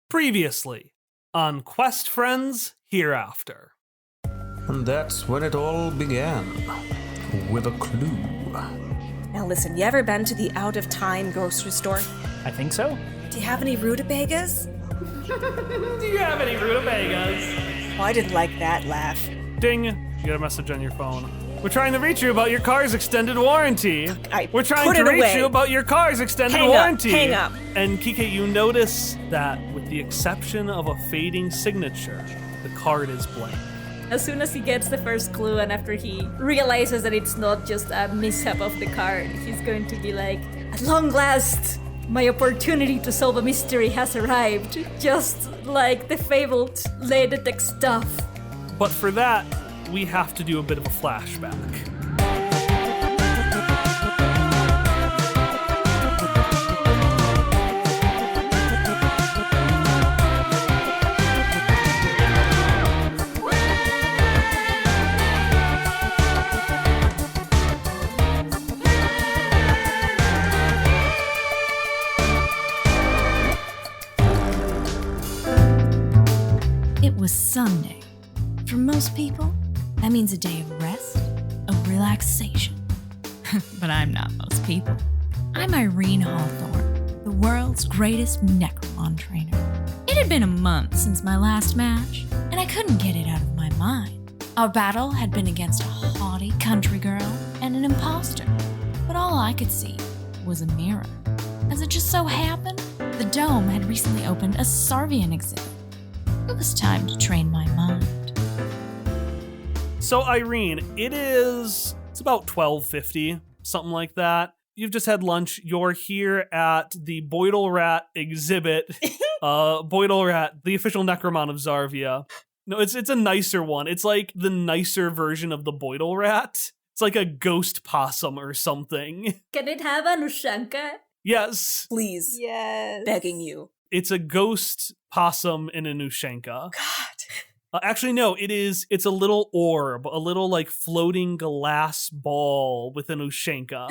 Previously on Quest Friends Hereafter. And that's when it all began, with a clue. Now listen, you ever been to the out-of-time grocery store? I think so. Do you have any rutabagas? Do you have any rutabagas? Oh, I didn't like that laugh. Ding, you got a message on your phone. We're trying to reach you about your car's extended warranty. We're trying to reach you about your car's extended warranty. Hang up. And Quique, you notice that with the exception of a fading signature, the card is blank. As soon as he gets the first clue and after he realizes that it's not just a mishap of the card, he's going to be like, at long last, my opportunity to solve a mystery has arrived. Just like the fabled Lady Detect stuff. But for that, we have to do a bit of a flashback. It was Sunday. For most people, that means a day of rest, of relaxation. But I'm not most people. I'm Irene Hawthorne, the world's greatest Necromon trainer. It had been a month since my last match, and I couldn't get it out of my mind. Our battle had been against a haughty country girl and an imposter, but all I could see was a mirror. As it just so happened, the Dome had recently opened a Sarvian exhibit. It was time to train my mind. So Irene, it's about 12:50, something like that. You've just had lunch. You're here at the Boidle Rat exhibit. Boidle Rat, the official Necromon of Zarvia. No, it's a nicer one. It's like the nicer version of the Boidle Rat. It's like a ghost possum or something. Can it have a Nushanka? Yes. Please. Yes. Begging you. It's a ghost possum in a Nushanka. God. Actually, no, it's a little orb, a little like floating glass ball with an Ushanka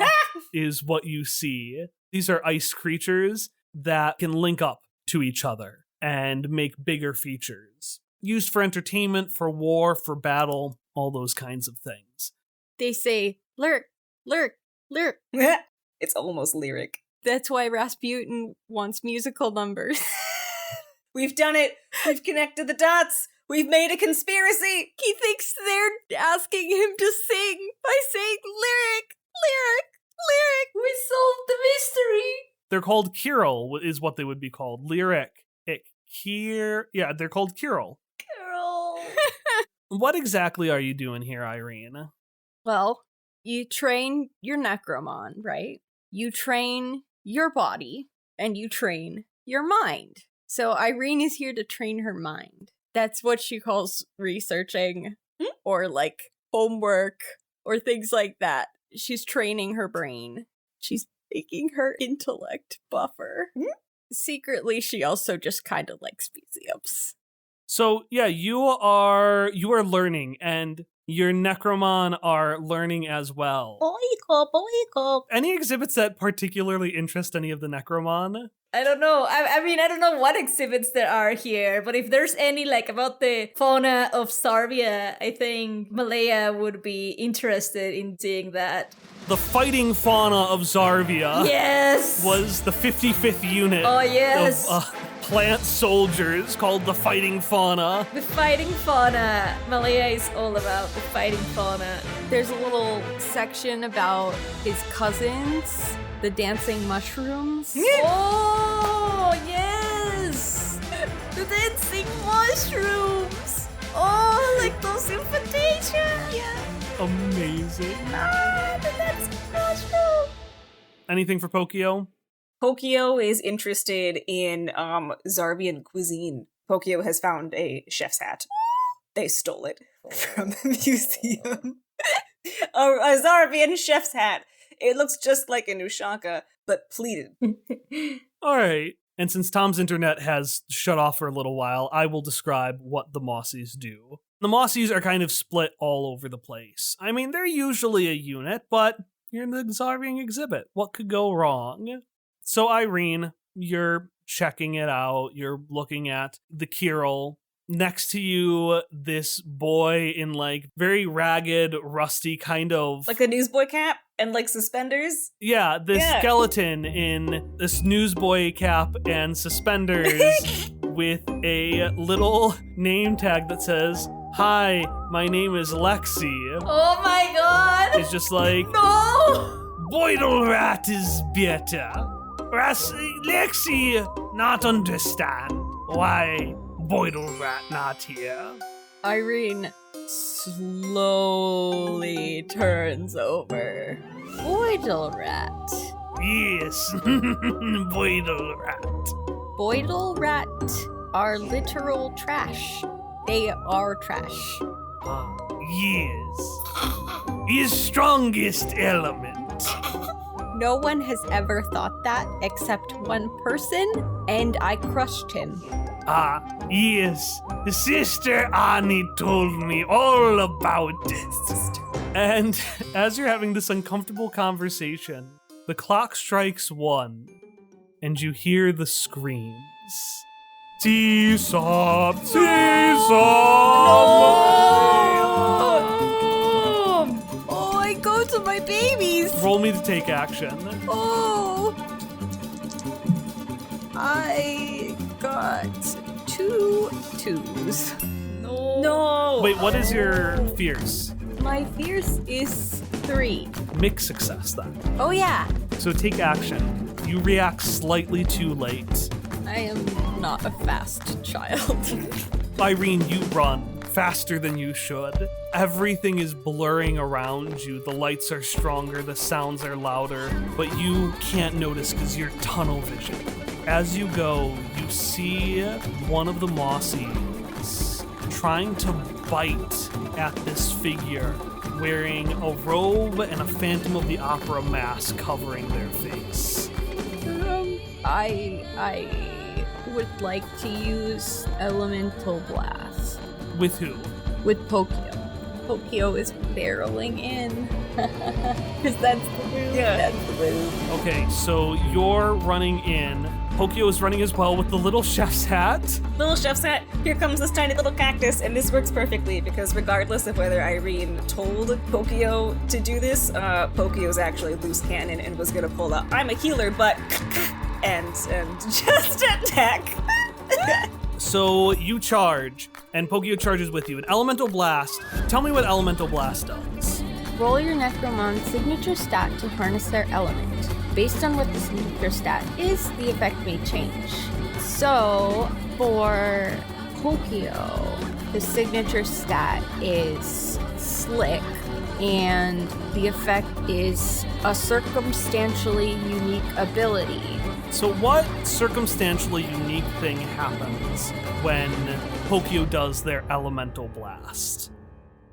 is what you see. These are ice creatures that can link up to each other and make bigger features. Used for entertainment, for war, for battle, all those kinds of things. They say, lurk, lurk, lurk. It's almost lyric. That's why Rasputin wants musical numbers. We've done it. We've connected the dots. We've made a conspiracy. He thinks they're asking him to sing by saying lyric, lyric, lyric. We solved the mystery. They're called Kirill, is what they would be called. Lyric. Yeah, they're called Kirill. Carol. What exactly are you doing here, Irene? Well, you train your Necromon, right? You train your body, and you train your mind. So Irene is here to train her mind. That's what she calls researching, or like homework, or things like that. She's training her brain. She's making her intellect buffer. Secretly, she also just kind of likes museums. So, yeah, you are learning, and your Necromon are learning as well. Boyko. Any exhibits that particularly interest any of the Necromon? I don't know. I mean, I don't know what exhibits there are here, but if there's any, like, about the fauna of Sarvia, I think Malaya would be interested in seeing that. The fighting fauna of Zarvia was the 55th unit of plant soldiers called the fighting fauna. The fighting fauna. Malaya is all about the fighting fauna. There's a little section about his cousins, the dancing mushrooms. Oh, yes! The dancing mushrooms! Oh, like those invitation! Yeah. Amazing. The dancing mushroom! Anything for Pokio? Pokio is interested in Zarvian cuisine. Pokio has found a chef's hat. They stole it from the museum. A Zarvian chef's hat. It looks just like a Nushanka, but pleated. All right. And since Tom's internet has shut off for a little while, I will describe what the Mossies do. The Mossies are kind of split all over the place. I mean, they're usually a unit, but you're in the Zarvian exhibit. What could go wrong? So Irene, you're checking it out. You're looking at the Kirill. Next to you, this boy in like very ragged, rusty kind of... Like a newsboy cap and like suspenders? Yeah, this skeleton in this newsboy cap and suspenders with a little name tag that says, "Hi, my name is Lexi." Oh my god! It's just like, No! Boidle rat is better. Lexi not understand why Boidle rat not here. Irene slowly turns over. Boidle rat. Yes, Boidle rat. Boidle rat are literal trash. They are trash. Yes. His strongest element. No one has ever thought that except one person, and I crushed him. Yes. Sister Annie told me all about it. And as you're having this uncomfortable conversation, the clock strikes 1, and you hear the screams. T-Sop! Oh, I go to my babies! Roll me to take action. Oh! I got 2 2s. No! Wait, what is your fierce? My fierce is 3. Mixed success then. Oh yeah! So take action. You react slightly too late. I am not a fast child. Irene, you run faster than you should. Everything is blurring around you. The lights are stronger, the sounds are louder, but you can't notice because you're tunnel vision. As you go, you see one of the Mossies trying to bite at this figure, wearing a robe and a Phantom of the Opera mask covering their face. I would like to use Elemental Blast. With who? With Pokio. Pokio is barreling in. Because that's the move. Yeah. That's the move. Okay, so you're running in. Pokio is running as well with the little chef's hat. Little chef's hat, here comes this tiny little cactus, and this works perfectly because regardless of whether Irene told Pokio to do this, Pokio's actually loose cannon and was gonna pull up, "I'm a healer, but," and just attack. So you charge, and Pokio charges with you. An Elemental Blast. Tell me what Elemental Blast does. Roll your Necromon signature stat to harness their element. Based on what the signature stat is, the effect may change. So, for Pokio, the signature stat is Slick, and the effect is a circumstantially unique ability. So what circumstantially unique thing happens when Pokio does their Elemental Blast?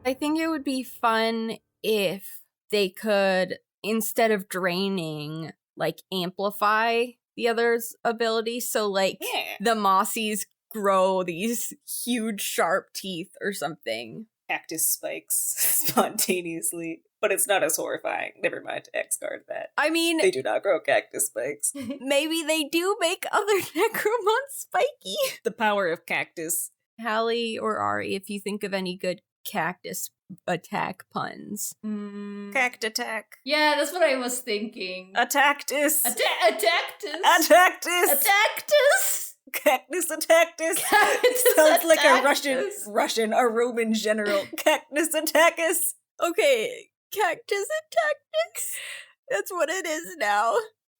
I think it would be fun if they could, instead of draining, like amplify the other's ability. So like the Mossies grow these huge sharp teeth or something. Cactus spikes spontaneously, but it's not as horrifying. Never mind, X-guard that. I mean, They do not grow cactus spikes. maybe they do make other Necromon spiky. The power of cactus. Hallie or Ari, if you think of any good cactus attack puns. Cact attack. Yeah, that's what I was thinking. Attactus. Attactus. Attactus. Attactus. Cactus attactus. Cactus Sounds like a attactus. a Roman general. Cactus attackus. Okay, cactus attactus? That's what it is now.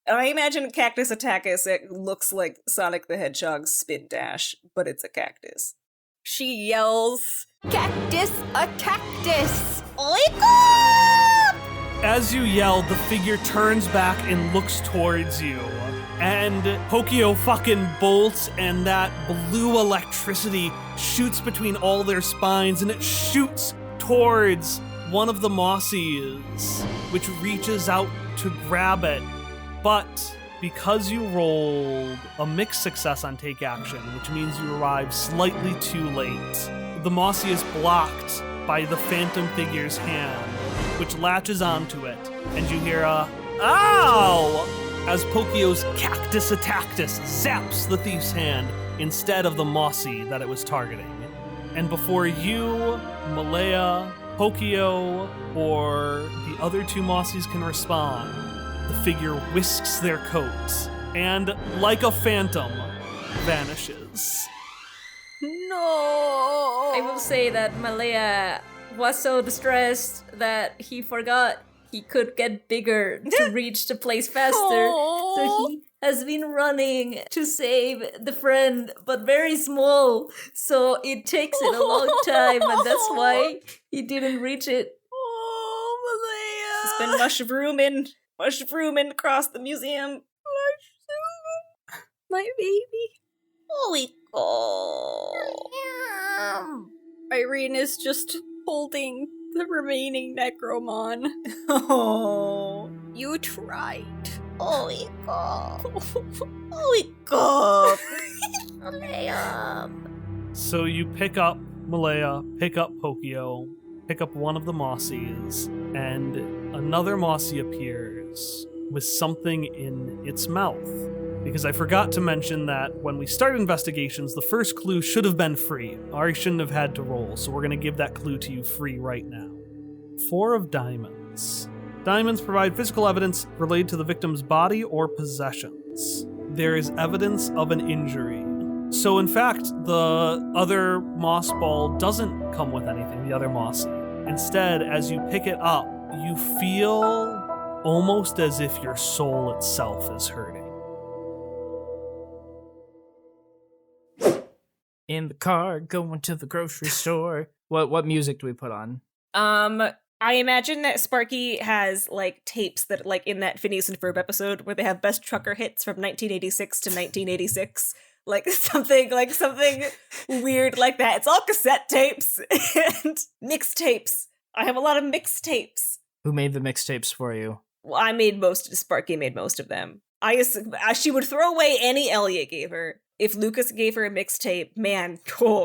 I imagine Cactus attackus, it looks like Sonic the Hedgehog's spin dash, but it's a cactus. She yells, "Cactus attactus! As you yell, the figure turns back and looks towards you. And Pokio fucking bolts, and that blue electricity shoots between all their spines, and it shoots towards one of the Mossies, which reaches out to grab it. But because you rolled a mixed success on take action, which means you arrive slightly too late, the Mossy is blocked by the phantom figure's hand, which latches onto it, and you hear a "ow!" as Pokio's Cactus Attactus zaps the thief's hand instead of the Mossy that it was targeting. And before you, Malaya, Pokio, or the other two Mossies can respond, the figure whisks their coat and, like a phantom, vanishes. No! I will say that Malaya was so distressed that he forgot he could get bigger to reach the place faster. So he has been running to save the friend, but very small. So it takes it a long time, and that's why he didn't reach it. He's been mushrooming across the museum. My baby. Holy Irene is just holding the remaining Necromon. Oh. You tried. Holy God. So you pick up Malaya, pick up Pokio, pick up one of the Mossies, and another Mossy appears with something in its mouth. Because I forgot to mention that when we started investigations, the first clue should have been free. Ari shouldn't have had to roll, so we're going to give that clue to you free right now. 4 of diamonds. Diamonds provide physical evidence related to the victim's body or possessions. There is evidence of an injury. So in fact, the other moss ball doesn't come with anything, the other Mossy. Instead, as you pick it up, you feel almost as if your soul itself is hurting. In the car, going to the grocery store. What music do we put on? I imagine that Sparky has like tapes that like in that Phineas and Ferb episode where they have best trucker hits from 1986 to 1986. Like something weird like that. It's all cassette tapes and mixtapes. I have a lot of mixtapes. Who made the mixtapes for you? Well, Sparky made most of them. She would throw away any Elliot gave her. If Lucas gave her a mixtape, man,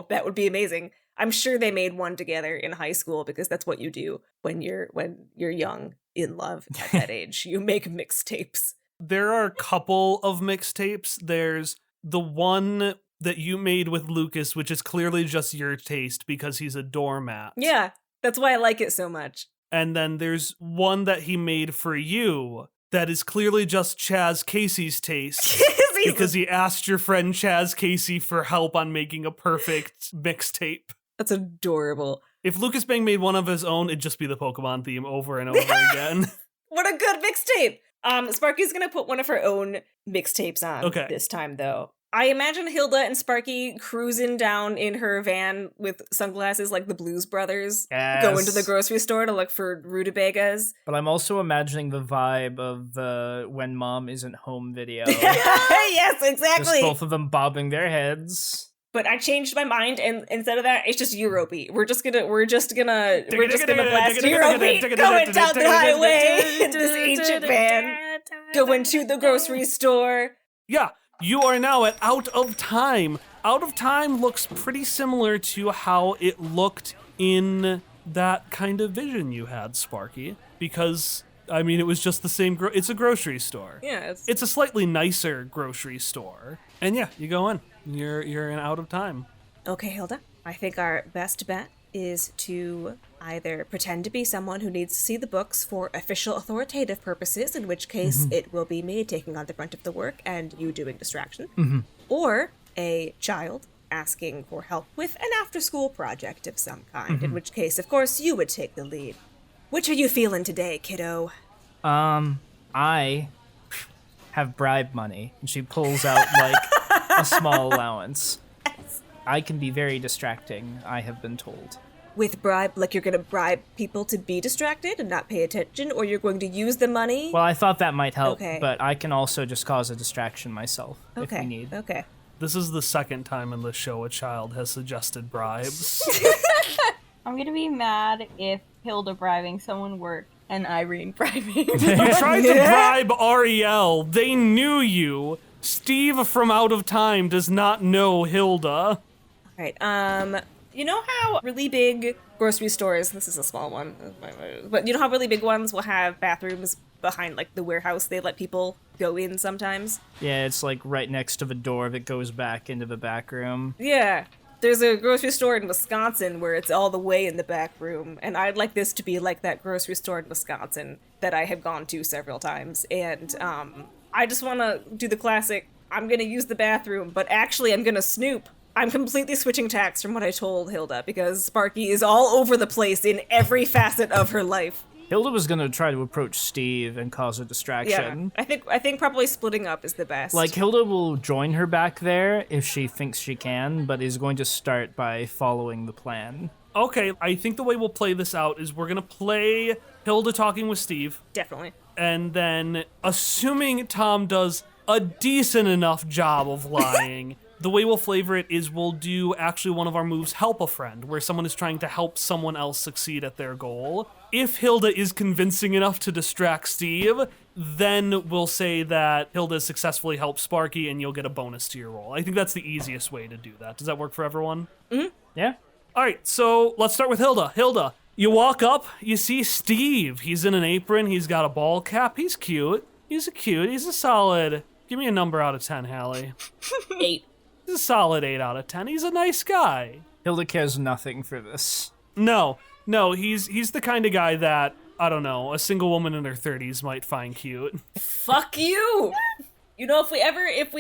that would be amazing. I'm sure they made one together in high school because that's what you do when you're young, in love at that age. You make mixtapes. There are a couple of mixtapes. There's the one that you made with Lucas, which is clearly just your taste because he's a doormat. Yeah, that's why I like it so much. And then there's one that he made for you that is clearly just Chaz Casey's taste. Because he asked your friend Chaz Casey for help on making a perfect mixtape. That's adorable. If Lucas Bang made one of his own, it'd just be the Pokemon theme over and over again. What a good mixtape! Sparky's gonna put one of her own mixtapes on this time, though. I imagine Hilda and Sparky cruising down in her van with sunglasses like the Blues Brothers, going to the grocery store to look for rutabagas. But I'm also imagining the vibe of the When Mom Isn't Home video. Yes, exactly. Just both of them bobbing their heads. But I changed my mind, and instead of that, it's just Europey. We're just gonna blast Europey going down the highway in this ancient van, going to the grocery store. Yeah. You are now at Out of Time. Out of Time looks pretty similar to how it looked in that kind of vision you had, Sparky. Because, I mean, it was just the same, it's a grocery store. Yeah. It's a slightly nicer grocery store. And yeah, you go in. You're in Out of Time. Okay, Hilda. I think our best bet is to either pretend to be someone who needs to see the books for official authoritative purposes, in which case it will be me taking on the brunt of the work and you doing distraction, or a child asking for help with an after-school project of some kind, in which case, of course, you would take the lead. Which are you feeling today, kiddo? I have bribe money, and she pulls out, like, a small allowance. I can be very distracting, I have been told. With bribe, like you're going to bribe people to be distracted and not pay attention, or you're going to use the money? Well, I thought that might help, but I can also just cause a distraction myself if we need. Okay. This is the second time in the show a child has suggested bribes. I'm gonna be mad if Hilda bribing someone worked and Irene bribing. You tried to bribe Ariel. They knew you. Steve from Out of Time does not know Hilda. Alright, you know how really big grocery stores, this is a small one, but you know how really big ones will have bathrooms behind like the warehouse. They let people go in sometimes. Yeah, it's like right next to the door that goes back into the back room. Yeah. There's a grocery store in Wisconsin where it's all the way in the back room, and I'd like this to be like that grocery store in Wisconsin that I have gone to several times. And I just want to do the classic, I'm going to use the bathroom, but actually I'm going to snoop. I'm completely switching tacks from what I told Hilda, because Sparky is all over the place in every facet of her life. Hilda was gonna try to approach Steve and cause a Yeah, distraction. I think probably splitting up is the best. Like, Hilda will join her back there if she thinks she can, but is going to start by following the plan. Okay, I think the way we'll play this out is we're gonna play Hilda talking with Steve, Definitely. and then assuming Tom does a decent enough job of lying, the way we'll flavor it is we'll do actually one of our moves, Help a Friend, where someone is trying to help someone else succeed at their goal. If Hilda is convincing enough to distract Steve, then we'll say that Hilda successfully helped Sparky and you'll get a bonus to your roll. I think that's the easiest way to do that. Does that work for everyone? Yeah? All right, so let's start with Hilda. Hilda, you walk up, you see Steve. He's in an apron, he's got a ball cap, he's cute. He's a solid, give me a number out of 10, Hallie. 8. He's a solid 8 out of 10. He's a nice guy. Hilda cares nothing for this. No, he's the kind of guy that, I don't know, a single woman in her 30s might find cute. Fuck you! You know, if we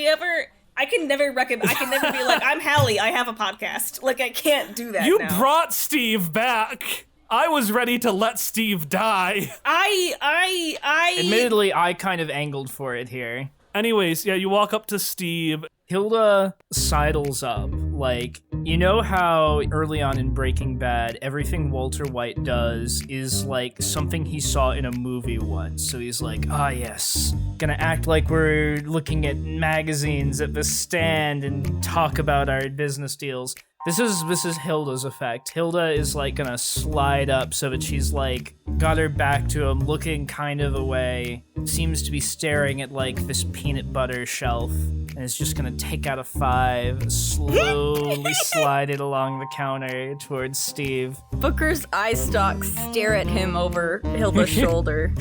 ever, I can never be like, I'm Hallie, I have a podcast. Like, I can't do that You now. brought Steve back. I was ready to let Steve die. Admittedly, I kind of angled for it here. Anyways, yeah, you walk up to Steve. Hilda sidles up. Like, you know how early on in Breaking Bad, everything Walter White does is like something he saw in a movie once. So he's like, yes, gonna act like we're looking at magazines at the stand and talk about our business deals. This is Hilda's effect. Hilda is like gonna slide up so that she's like got her back to him, looking kind of away, seems to be staring at like this peanut butter shelf, and is just gonna take out a 5, slowly slide it along the counter towards Steve. Booker's eye stalks stare at him over Hilda's shoulder.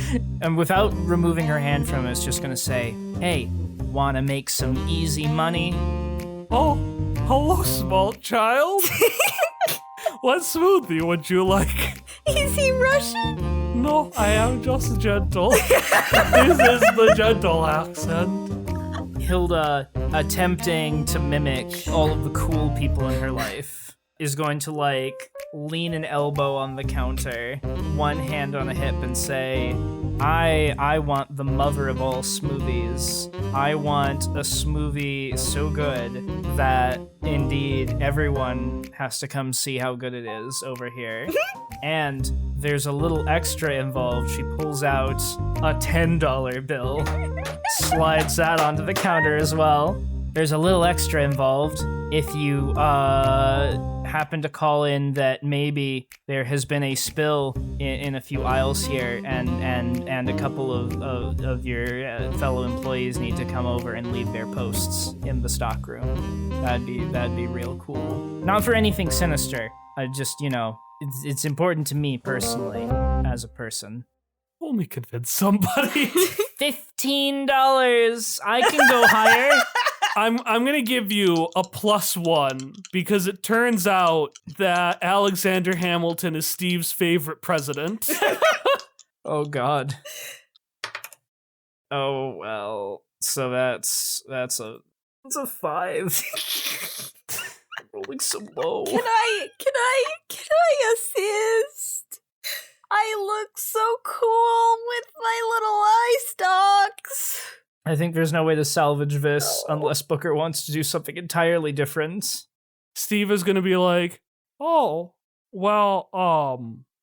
And without removing her hand from it, it's just gonna say, "Hey, wanna make some easy money?" Oh, hello, small child. What smoothie would you like? Is he Russian? No, I am just gentle. This is the gentle accent. Hilda, attempting to mimic all of the cool people in her life, is going to like lean an elbow on the counter, one hand on a hip, and say, I want the mother of all smoothies. I want a smoothie so good that indeed everyone has to come see how good it is over here. And there's a little extra involved. She pulls out a $10 bill, slides that onto the counter as well. There's a little extra involved if you happen to call in that maybe there has been a spill in a few aisles here, and a couple of your fellow employees need to come over and leave their posts in the stockroom. That'd be real cool. Not for anything sinister. I just, it's important to me personally as a person. Only convince somebody. $15. I can go higher. I'm gonna give you a +1 because it turns out that Alexander Hamilton is Steve's favorite president. Oh God. Oh well. So that's a 5. Rolling so low. Can I assist? I look so cool with my little eye stalks. I think there's no way to salvage this unless Booker wants to do something entirely different. Steve is gonna be like, oh, well,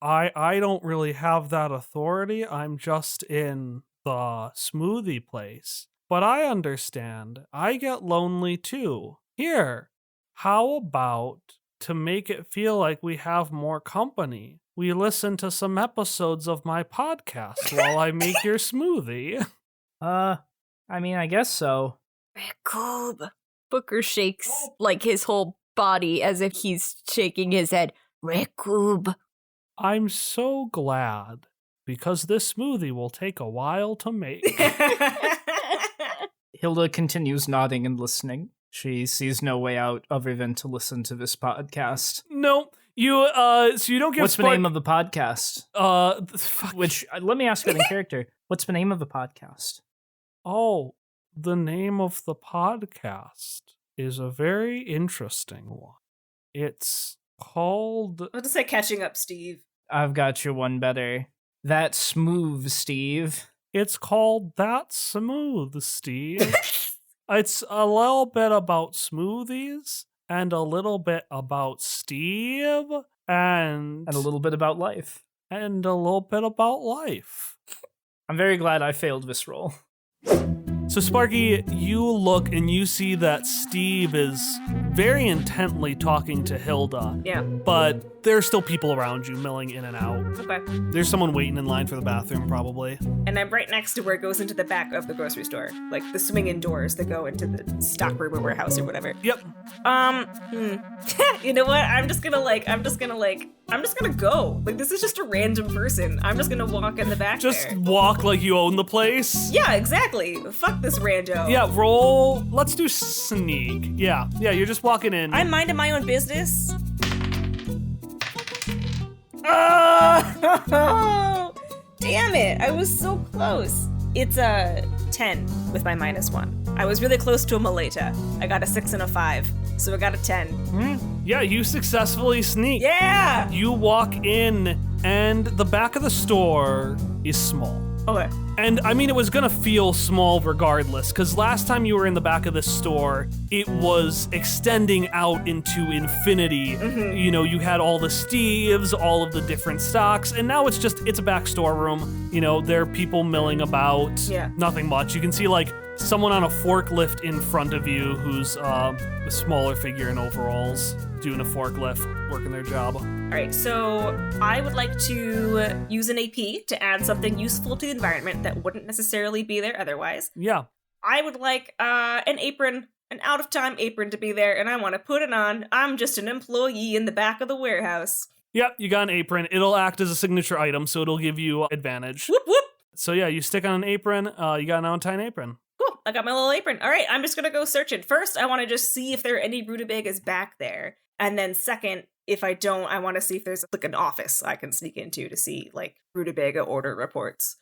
I don't really have that authority. I'm just in the smoothie place. But I understand. I get lonely too. Here, how about to make it feel like we have more company? We listen to some episodes of my podcast while I make your smoothie. I mean, I guess so. Rekub. Booker shakes like his whole body as if he's shaking his head. Rekub. I'm so glad because this smoothie will take a while to make. Hilda continues nodding and listening. She sees no way out other than to listen to this podcast. No, you so you don't get What's the name of the podcast? Which let me ask it in character. What's the name of the podcast? Oh, the name of the podcast is a very interesting one. It's called... I'll just say Catching Up, Steve. I've got you one better. That's smooth, Steve. It's called That Smooth, Steve. It's a little bit about smoothies and a little bit about Steve and a little bit about life. And a little bit about life. I'm very glad I failed this roll. So Sparky, you look and you see that Steve is very intently talking to Hilda. Yeah. But there's still people around you milling in and out. Okay. There's someone waiting in line for the bathroom, probably. And I'm right next to where it goes into the back of the grocery store. Like the swinging doors that go into the stock room or warehouse or whatever. Yep. You know what? I'm just gonna go. Like, this is just a random person. I'm just gonna walk in the back Just there. walk like you own the place? Yeah, exactly. Fuck this rando. Yeah, roll. Let's do sneak. Yeah, you're just walking in. I'm minding my own business. Damn it. I was so close. It's a 10 with my -1. I was really close to a Maleta. I got a 6 and a 5, so I got a 10. Yeah, you successfully sneak. Yeah! You walk in, and the back of the store is small. Okay. And I mean, it was gonna feel small regardless, because last time you were in the back of this store, it was extending out into infinity. Mm-hmm. You know, you had all the Steves, all of the different stocks, and now it's a back storeroom. You know, there are people milling about. Yeah. Nothing much. You can see, like, someone on a forklift in front of you who's a smaller figure in overalls doing a forklift, working their job. All right, so I would like to use an AP to add something useful to the environment that wouldn't necessarily be there otherwise. Yeah. I would like an apron, an out-of-time apron to be there, and I want to put it on. I'm just an employee in the back of the warehouse. Yep, you got an apron. It'll act as a signature item, so it'll give you advantage. Whoop, whoop. So yeah, you stick on an apron, you got an out-of-time apron. Cool, I got my little apron. All right, I'm just gonna go searching. First, I want to just see if there are any rutabagas back there. And then second, if I don't, I want to see if there's like an office I can sneak into to see like rutabaga order reports.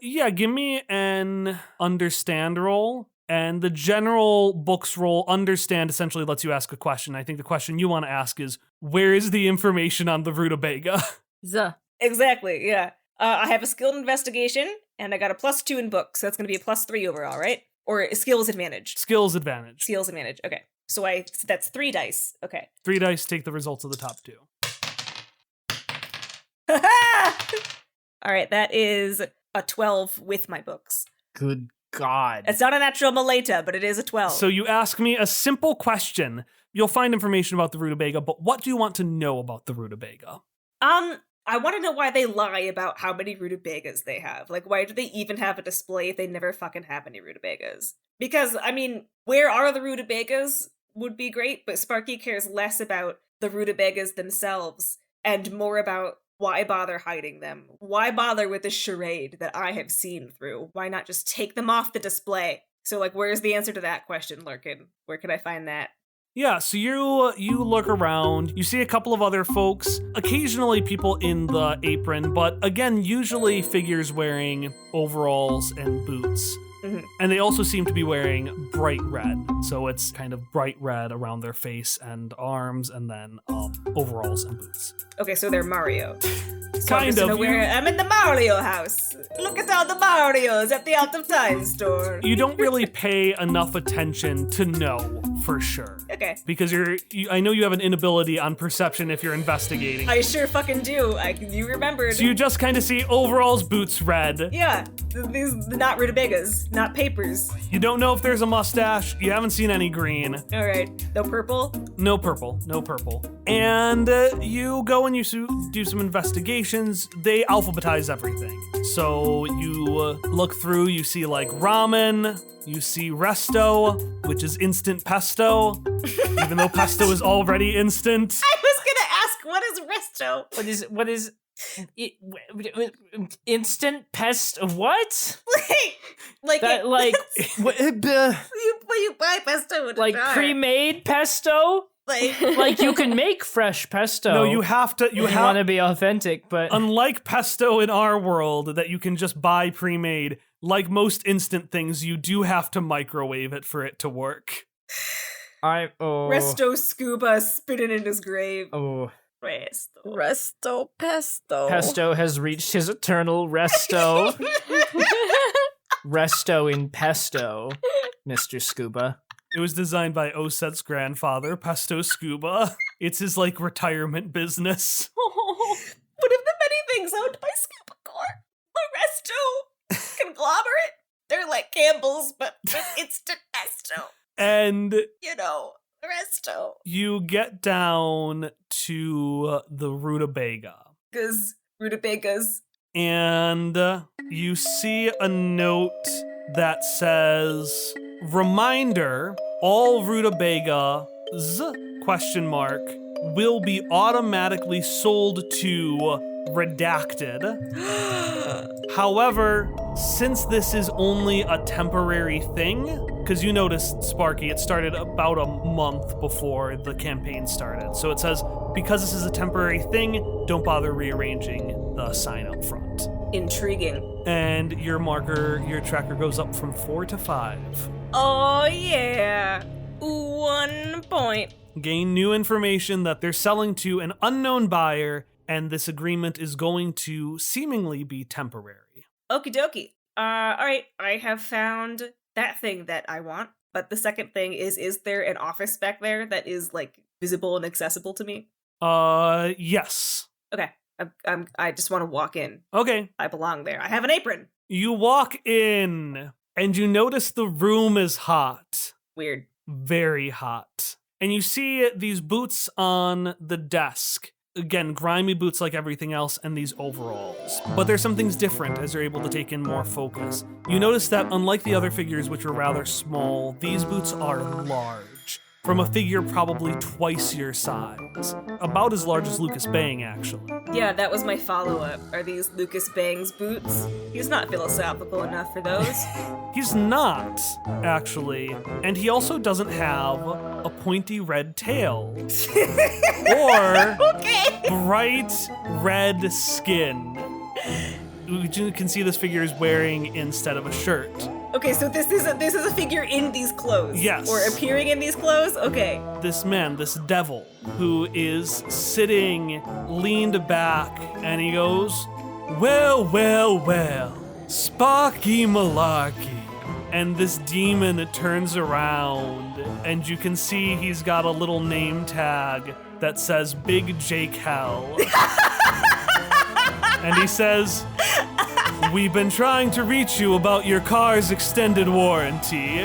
Yeah, give me an understand roll. And the general books roll, understand, essentially lets you ask a question. I think the question you want to ask is, where is the information on the rutabaga? Exactly, yeah. I have a skilled investigation, and I got a +2 in books, so that's going to be a +3 overall, right? Or skills advantage. Skills advantage. Skills advantage, okay. So that's 3 dice, okay. 3 dice, take the results of the top 2. All right, that is a 12 with my books. Good God. It's not a natural Maleta, but it is a 12. So you ask me a simple question. You'll find information about the rutabaga, but what do you want to know about the rutabaga? I want to know why they lie about how many rutabagas they have. Like, why do they even have a display if they never fucking have any rutabagas? Because, I mean, where are the rutabagas would be great, but Sparky cares less about the rutabagas themselves and more about why bother hiding them? Why bother with the charade that I have seen through? Why not just take them off the display? So, like, where's the answer to that question, Lurkin? Where can I find that? Yeah, so you look around, you see a couple of other folks, occasionally people in the apron, but again, usually figures wearing overalls and boots. Mm-hmm. And they also seem to be wearing bright red. So it's kind of bright red around their face and arms, and then overalls and boots. Okay, so they're Mario. So Kind of. I'm in the Mario house. Look at all the Marios at the Out of Time store. You don't really pay enough attention to know for sure. Okay. Because I know you have an inability on perception if you're investigating. I sure fucking do. You remembered. So you just kind of see overalls, boots, red. Yeah, these not rutabagas, not papers. You don't know if there's a mustache. You haven't seen any green. All right, no purple. No purple. And you go and you do some investigations. They alphabetize everything. So you look through, you see like ramen, you see resto, which is instant pesto, even though pesto is already instant. I was gonna ask, what is resto? What is Instant pest? What? like That, you buy pesto in a like jar. pre-made pesto? Like you can make fresh pesto. No, you have to. You if you have want to be authentic, but Unlike pesto in our world that you can just buy pre-made, like most instant things, you do have to microwave it for it to work. Resto Scuba spitting in his grave. Oh. Resto pesto. Pesto has reached his eternal resto. Resto in pesto, Mr. Scuba. It was designed by Oset's grandfather, Pesto Scuba. It's his, like, retirement business. One of the many things owned by Scuba Corp. The Resto conglomerate. They're like Campbell's, but instant pesto. And You know, Resto. you get down to the rutabaga. Because rutabagas. And you see a note that says, reminder, all rutabagas, question mark, will be automatically sold to redacted. However, since this is only a temporary thing, because you noticed, Sparky, it started about a month before the campaign started. So it says, because this is a temporary thing, don't bother rearranging the sign up front. Intriguing. And your tracker goes up from 4 to 5. Oh, yeah. 1 point. Gain new information that they're selling to an unknown buyer, and this agreement is going to seemingly be temporary. Okie dokie. Alright, I have found that thing that I want. But the second thing is there an office back there that is, like, visible and accessible to me? Yes. Okay. I just want to walk in. Okay. I belong there. I have an apron. You walk in, and you notice the room is hot. Weird. Very hot. And you see these boots on the desk. Again, grimy boots like everything else, and these overalls. But there's some things different as you're able to take in more focus. You notice that unlike the other figures, which are rather small, these boots are large. From a figure probably twice your size. About as large as Lucas Bang, actually. Yeah, that was my follow-up. Are these Lucas Bang's boots? He's not philosophical enough for those. He's not, actually. And he also doesn't have a pointy red tail. Or bright red skin. You can see this figure is wearing instead of a shirt. Okay, so this is a figure in these clothes. Yes. Or appearing in these clothes? Okay. This man, this devil, who is sitting leaned back, and he goes, well, well, well, Sparky Malarkey. And this demon turns around, and you can see he's got a little name tag that says Big Jake Hell. And he says, we've been trying to reach you about your car's extended warranty.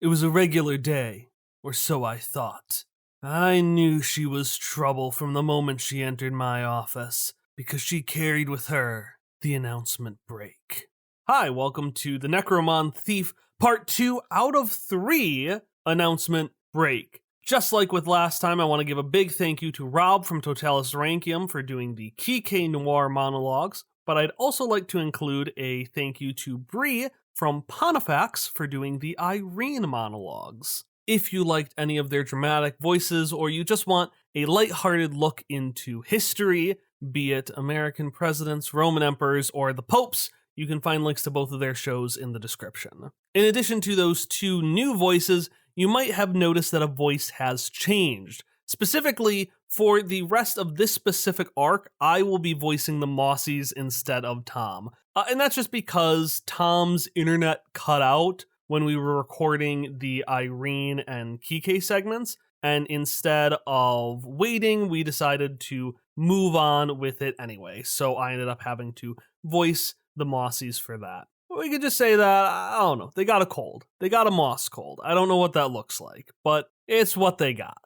It was a regular day, or so I thought. I knew she was trouble from the moment she entered my office, because she carried with her the announcement break. Hi, welcome to the Necromon Thief Part 2 out of 3 announcement break. Just like with last time, I want to give a big thank you to Rob from Totalis Rankium for doing the Quique Noir monologues, but I'd also like to include a thank you to Bree from Pontifax for doing the Irene monologues. If you liked any of their dramatic voices, or you just want a lighthearted look into history, be it American presidents, Roman emperors, or the popes, you can find links to both of their shows in the description. In addition to those 2 new voices, you might have noticed that a voice has changed. Specifically, for the rest of this specific arc, I will be voicing the Mossies instead of Tom. And that's just because Tom's internet cut out when we were recording the Irene and Quique segments, and instead of waiting, we decided to move on with it anyway. So I ended up having to voice the Mossies for that. We could just say that, I don't know, they got a cold. They got a moss cold. I don't know what that looks like, but it's what they got.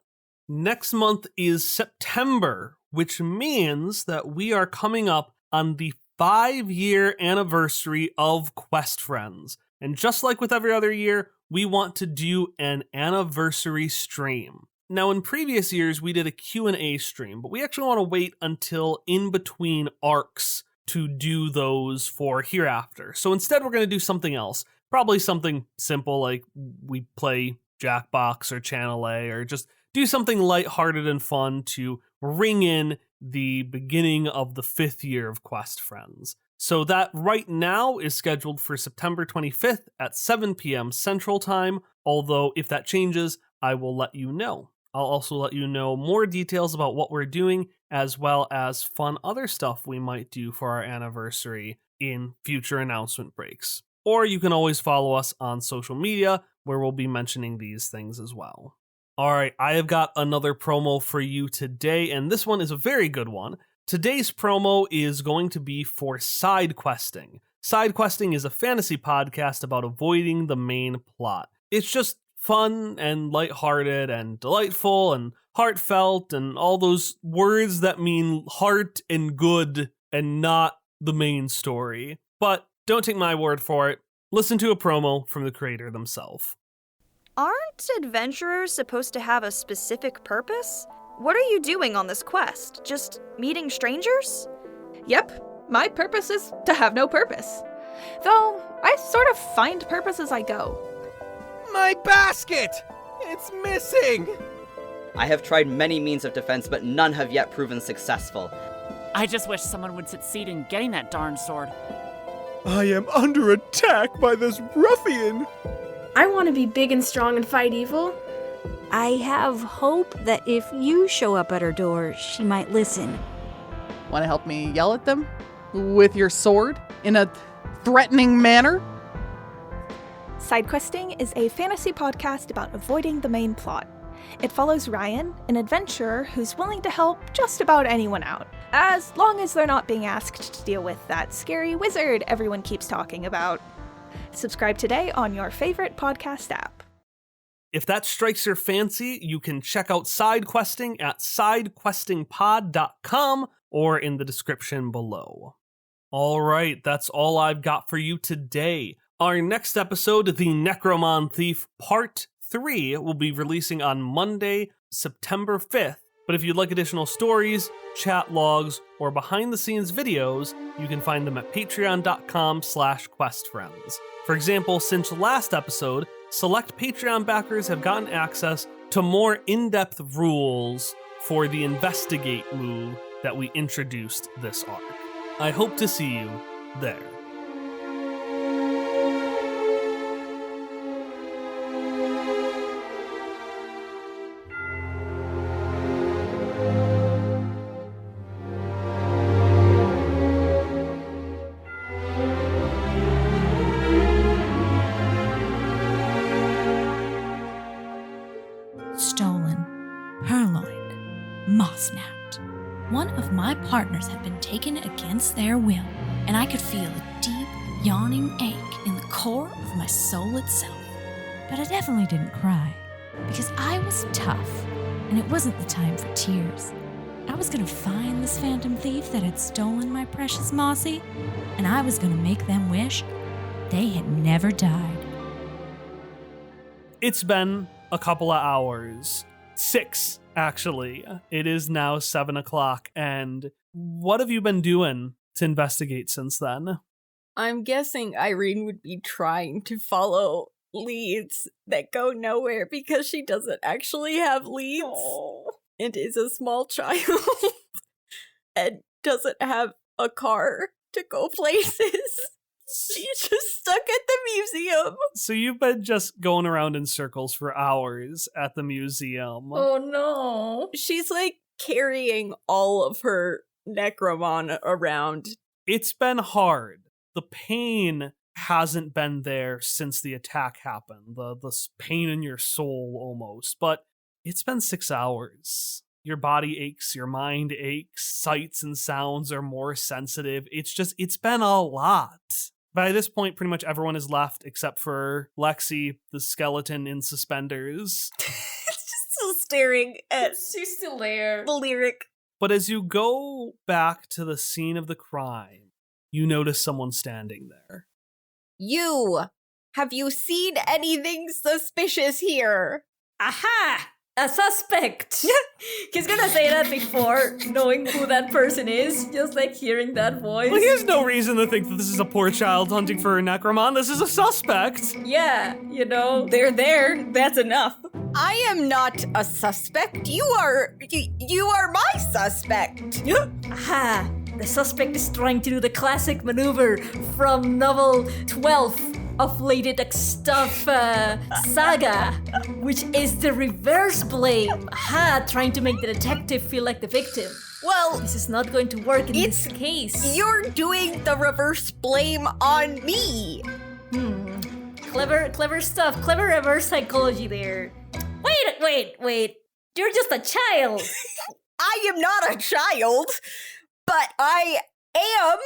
Next month is September, which means that we are coming up on the 5-year anniversary of Quest Friends. And just like with every other year, we want to do an anniversary stream. Now, in previous years, we did a Q&A stream, but we actually want to wait until in between arcs to do those for hereafter. So instead, we're going to do something else. Probably something simple like we play Jackbox or Channel A, or just do something lighthearted and fun to ring in the beginning of the 5th year of Quest Friends. So that right now is scheduled for September 25th at 7 p.m. Central Time, although if that changes, I will let you know. I'll also let you know more details about what we're doing, as well as fun other stuff we might do for our anniversary in future announcement breaks. Or you can always follow us on social media, where we'll be mentioning these things as well. Alright, I have got another promo for you today, and this one is a very good one. Today's promo is going to be for Side Questing. Side Questing is a fantasy podcast about avoiding the main plot. It's just fun and lighthearted and delightful and heartfelt and all those words that mean heart and good and not the main story. But don't take my word for it. Listen to a promo from the creator themselves. Aren't adventurers supposed to have a specific purpose? What are you doing on this quest? Just meeting strangers? Yep, my purpose is to have no purpose. Though, I sort of find purpose as I go. My basket! It's missing! I have tried many means of defense, but none have yet proven successful. I just wish someone would succeed in getting that darn sword. I am under attack by this ruffian! I want to be big and strong and fight evil. I have hope that if you show up at her door, she might listen. Want to help me yell at them? With your sword? In a threatening manner? Side Questing is a fantasy podcast about avoiding the main plot. It follows Ryan, an adventurer who's willing to help just about anyone out, as long as they're not being asked to deal with that scary wizard everyone keeps talking about. Subscribe today on your favorite podcast app. If that strikes your fancy, you can check out Side Questing at sidequestingpod.com or in the description below. All right, that's all I've got for you today. Our next episode, The Necromon Thief Part 3, will be releasing on Monday, September 5th. But if you'd like additional stories, chat logs, or behind-the-scenes videos, you can find them at patreon.com/questfriends. For example, since last episode, select Patreon backers have gotten access to more in-depth rules for the Investigate move that we introduced this arc. I hope to see you there. Stolen, purloined, moss-napped. One of my partners had been taken against their will, and I could feel a deep, yawning ache in the core of my soul itself. But I definitely didn't cry, because I was tough, and it wasn't the time for tears. I was gonna find this phantom thief that had stolen my precious Mossy, and I was gonna make them wish they had never died. It's been a couple of hours. 6, actually. It is now 7 o'clock, and what have you been doing to investigate since then? I'm guessing Irene would be trying to follow leads that go nowhere because she doesn't actually have leads and is a small child and doesn't have a car to go places. She's just stuck at the museum. So you've been just going around in circles for hours at the museum. Oh no. She's like carrying all of her Necromon around. It's been hard. The pain hasn't been there since the attack happened. The pain in your soul almost. But it's been 6 hours. Your body aches, your mind aches, sights and sounds are more sensitive. It's been a lot. By this point, pretty much everyone is left except for Lexi, the skeleton in suspenders. It's just still staring at She's still there. the lyric. But as you go back to the scene of the crime, you notice someone standing there. You! Have you seen anything suspicious here? Aha! a suspect. He's gonna say that before knowing who that person is, just like hearing that voice. Well, he has no reason to think that this is a poor child hunting for a Necromon. This is a suspect. Yeah, you know. They're there. That's enough. I am not a suspect. You are my suspect. Aha! The suspect is trying to do the classic maneuver from novel 12 of Lady Stuff Saga, which is the reverse blame. Aha! Trying to make the detective feel like the victim. Well, this is not going to work in this case. You're doing the reverse blame on me. Clever stuff. Clever reverse psychology there. Wait. You're just a child. I am not a child, but I am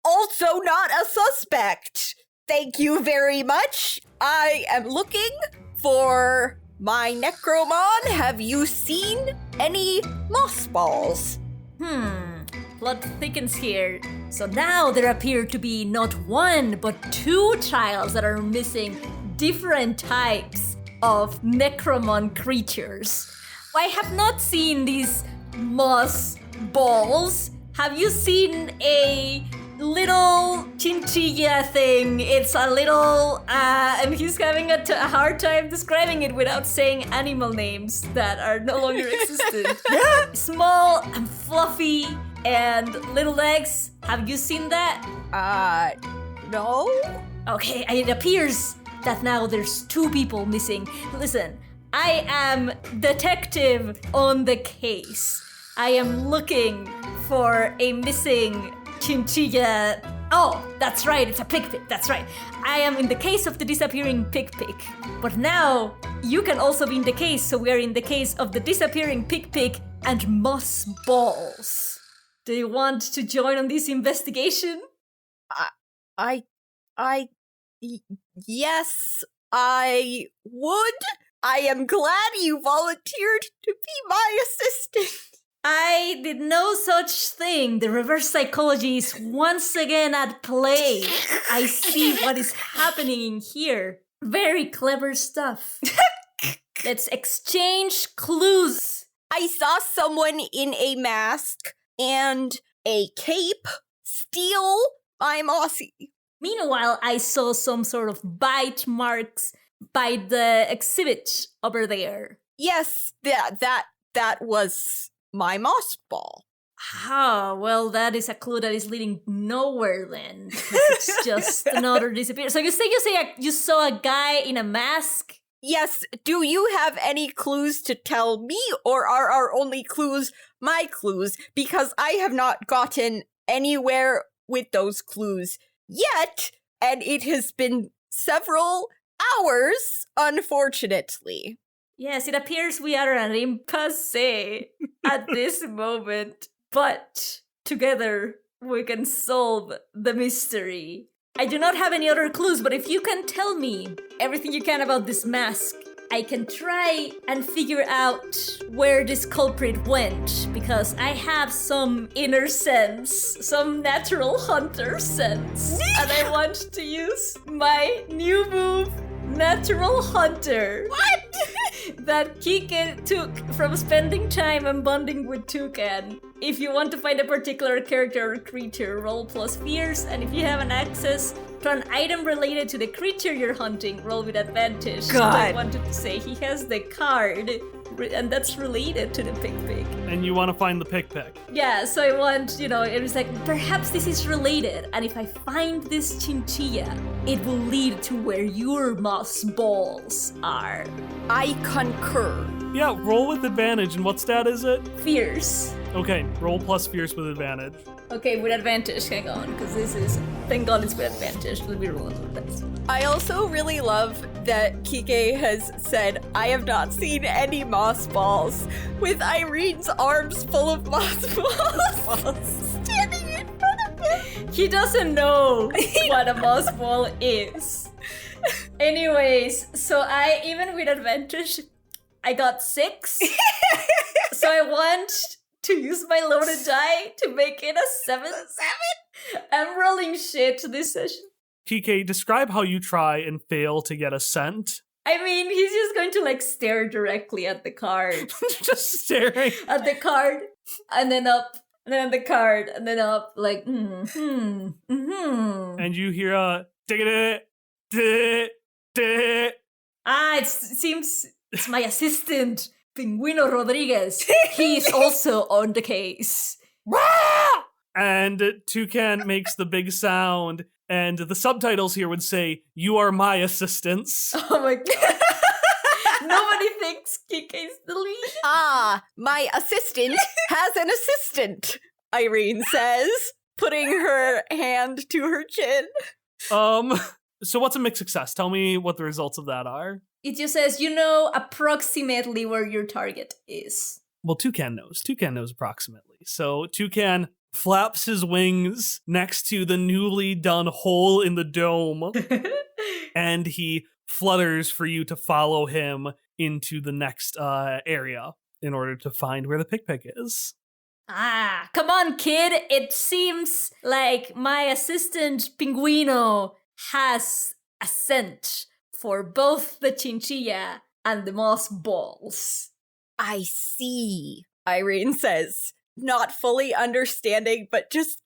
also not a suspect. Thank you very much. I am looking for my Necromon. Have you seen any moss balls? Plot thickens here. So now there appear to be not one, but two trials that are missing different types of Necromon creatures. I have not seen these moss balls. Have you seen a little chinchilla thing? It's a little, and he's having a hard time describing it without saying animal names that are no longer existent. Small and fluffy and little legs. Have you seen that? No. Okay, it appears that now there's two people missing. Listen, I am detective on the case. I am looking for a missing chinchilla. Oh, that's right, it's a pick. That's right. I am in the case of the disappearing pick. But now, you can also be in the case, so we are in the case of the disappearing pick and moss balls. Do you want to join on this investigation? Yes, I would. I am glad you volunteered to be my assistant. I did no such thing. The reverse psychology is once again at play. I see what is happening here. Very clever stuff. Let's exchange clues. I saw someone in a mask and a cape steal my Mossy. Meanwhile, I saw some sort of bite marks by the exhibit over there. Yes, that was my moss ball. Ah, well, that is a clue that is leading nowhere then. It's just another disappearance. So you say you saw a guy in a mask? Yes, do you have any clues to tell me, or are our only clues my clues? Because I have not gotten anywhere with those clues yet, and it has been several hours, unfortunately. Yes, it appears we are an impasse at this moment, but together we can solve the mystery. I do not have any other clues, but if you can tell me everything you can about this mask, I can try and figure out where this culprit went, because I have some inner sense, some natural hunter sense, and I want to use my new move, Natural Hunter. What? That Quique took from spending time and bonding with Toucan. If you want to find a particular character or creature, roll plus fierce, and if you have an access to an item related to the creature you're hunting, roll with advantage. God. I wanted to say he has the card, and that's related to the pick. And you want to find the pick. Yeah, so I want, it was like, perhaps this is related, and if I find this chinchilla, it will lead to where your moss balls are. I concur. Yeah, roll with advantage, and what stat is it? Fierce. Okay, roll plus fierce with advantage. Okay, with advantage, hang on, because this is, thank God it's with advantage. Let me roll with this. I also really love that Quique has said, I have not seen any moss balls, with Irene's arms full of moss balls standing in front of him. He doesn't know what a moss ball is. Anyways, so I, even with advantage, I got 6. So I want to use my loaded die to make it a 7. I'm rolling shit this session. Quique, describe how you try and fail to get a scent. I mean, he's just going to like stare directly at the card. Just staring at the card, and then up, and then at the card, and then up, like, And you hear a it seems it's my assistant, Pingüino Rodriguez. He's also on the case. And Toucan makes the big sound, and the subtitles here would say, "You are my assistants." Oh my god. Nobody thinks Quique is the lead. Ah, my assistant has an assistant, Irene says, putting her hand to her chin. So what's a mixed success? Tell me what the results of that are. It just says, you know approximately where your target is. Well, Toucan knows. Toucan knows approximately. So Toucan flaps his wings next to the newly done hole in the dome, and he flutters for you to follow him into the next area in order to find where the pick is. Ah, come on, kid. It seems like my assistant Pingüino has a scent for both the chinchilla and the moss balls. I see, Irene says, not fully understanding, but just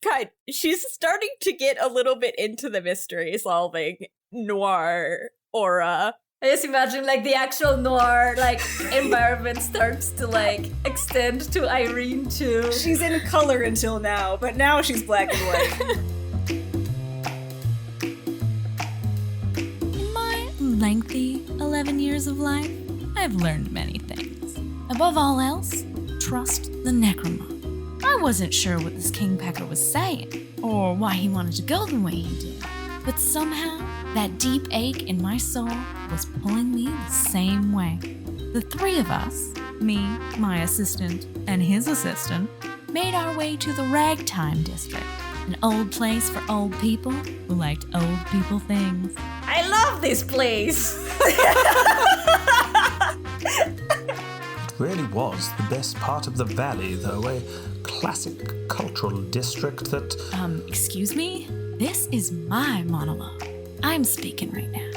she's starting to get a little bit into the mystery solving noir aura. I just imagine like the actual noir like environment starts to like extend to Irene too. She's in color until now, but now she's black and white. In my lengthy 11 years of life, I've learned many things. Above all else, trust the Necromon. I wasn't sure what this kingpecker was saying, or why he wanted to go the way he did, but somehow that deep ache in my soul was pulling me the same way. The three of us, me, my assistant, and his assistant, made our way to the Ragtime District, an old place for old people who liked old people things. I love this place! It really was the best part of the valley, though, a classic cultural district that... Excuse me? This is my monologue. I'm speaking right now.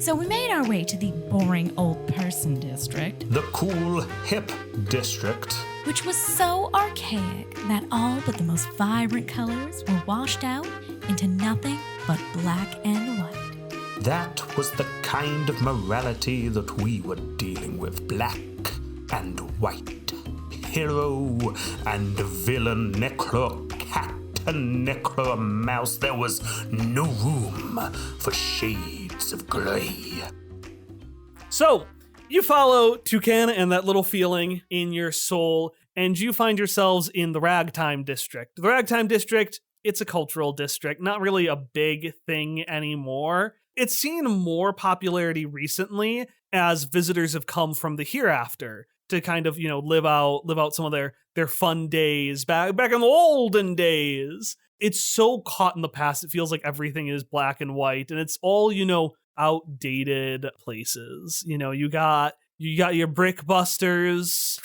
So we made our way to the boring old person district. The cool, hip district. Which was so archaic that all but the most vibrant colors were washed out into nothing but black and white. That was the kind of morality that we were dealing with. Black and white. Hero and villain, necro-cat and necro-mouse. There was no room for shades of gray. So, you follow Toucan and that little feeling in your soul, and you find yourselves in the Ragtime District. The Ragtime District, it's a cultural district, not really a big thing anymore. It's seen more popularity recently as visitors have come from the hereafter to kind of, live out some of their fun days back in the olden days. It's so caught in the past, it feels like everything is black and white, and it's all, outdated places. You got your brick busters,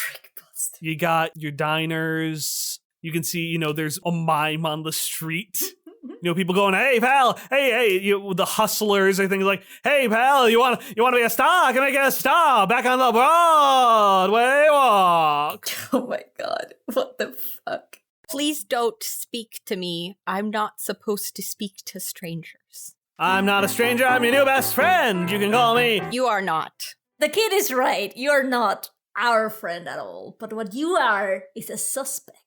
you got your diners. You can see, there's a mime on the street. People going, "Hey pal, hey," the hustlers. I think like, "Hey pal, you want to be a star? Can I get a star back on the Broadway walk?" Oh my god, what the fuck? Please don't speak to me. I'm not supposed to speak to strangers. I'm not a stranger. I'm your new best friend. You can call me. You are not. The kid is right. You're not our friend at all. But what you are is a suspect.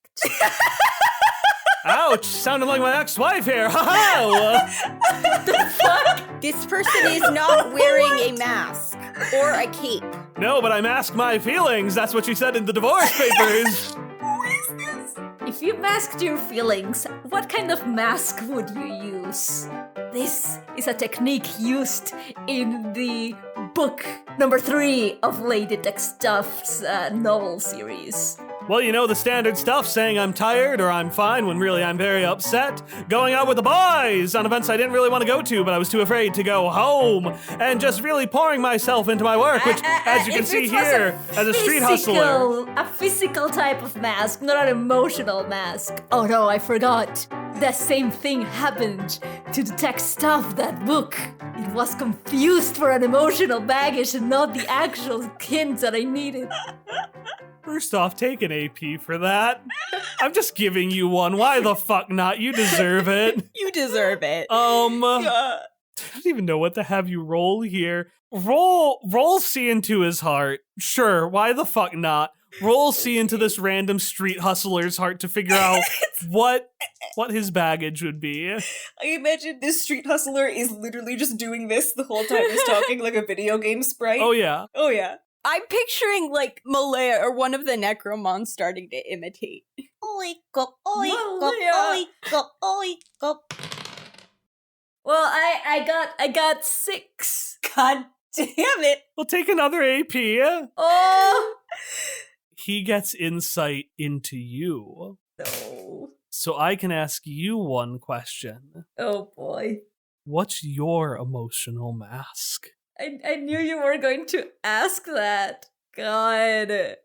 Ouch! Sounded like my ex-wife here. The fuck? This person is not wearing a mask or a cape. No, but I mask my feelings. That's what she said in the divorce papers. Who is this? If you masked your feelings, what kind of mask would you use? This is a technique used in the book number 3 of Lady Stuff's novel series. Well, the standard stuff, saying I'm tired or I'm fine when really I'm very upset. Going out with the boys on events I didn't really want to go to, but I was too afraid to go home. And just really pouring myself into my work, which, as you can see here, as a street hustler. A physical type of mask, not an emotional mask. Oh no, I forgot. The same thing happened to the text of that book. It was confused for an emotional baggage and not the actual hints that I needed. First off, take an AP for that. I'm just giving you one. Why the fuck not? You deserve it. You deserve it. I don't even know what to have you roll here. Roll C into his heart. Sure, why the fuck not? Roll C into this random street hustler's heart to figure out what his baggage would be. I imagine this street hustler is literally just doing this the whole time he's talking like a video game sprite. Oh yeah. Oh yeah. I'm picturing like Malaya or one of the Necromons starting to imitate. Oiko, oiko, Malaya. oiko, oiko. Well, I got 6. God damn it. We'll take another AP. Oh He gets insight into you. no. So I can ask you one question. Oh boy. What's your emotional mask? I knew you were going to ask that. God.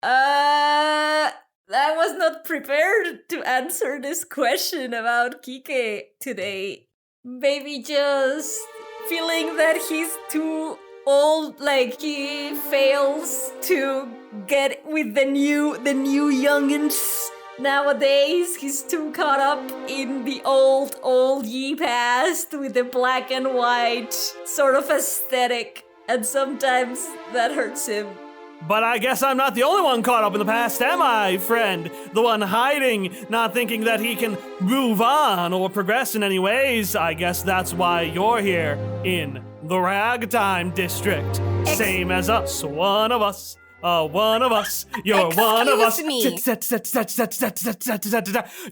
I was not prepared to answer this question about Quique today. Maybe just feeling that he's too old, like he fails to get with the new youngins. Nowadays, he's too caught up in the old ye past with the black and white sort of aesthetic, and sometimes that hurts him. But I guess I'm not the only one caught up in the past, am I, friend? The one hiding, not thinking that he can move on or progress in any ways. I guess that's why you're here in the Ragtime District. Same as us, one of us. One of us. You're one of us.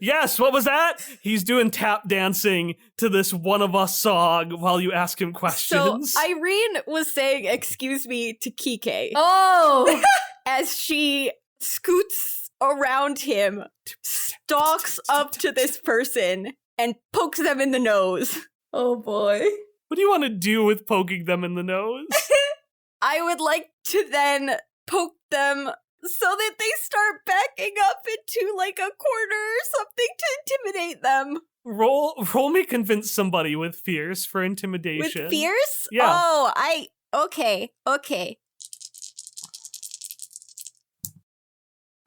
Yes, what was that? He's doing tap dancing to this One of Us song while you ask him questions. So Irene was saying "excuse me" to Quique. Oh! As she scoots around him, stalks up to this person, and pokes them in the nose. Oh boy. What do you want to do with poking them in the nose? I would like to then poke them so that they start backing up into like a corner or something to intimidate them. Roll me convince somebody with fierce for intimidation. With fierce? Yeah. Oh, okay.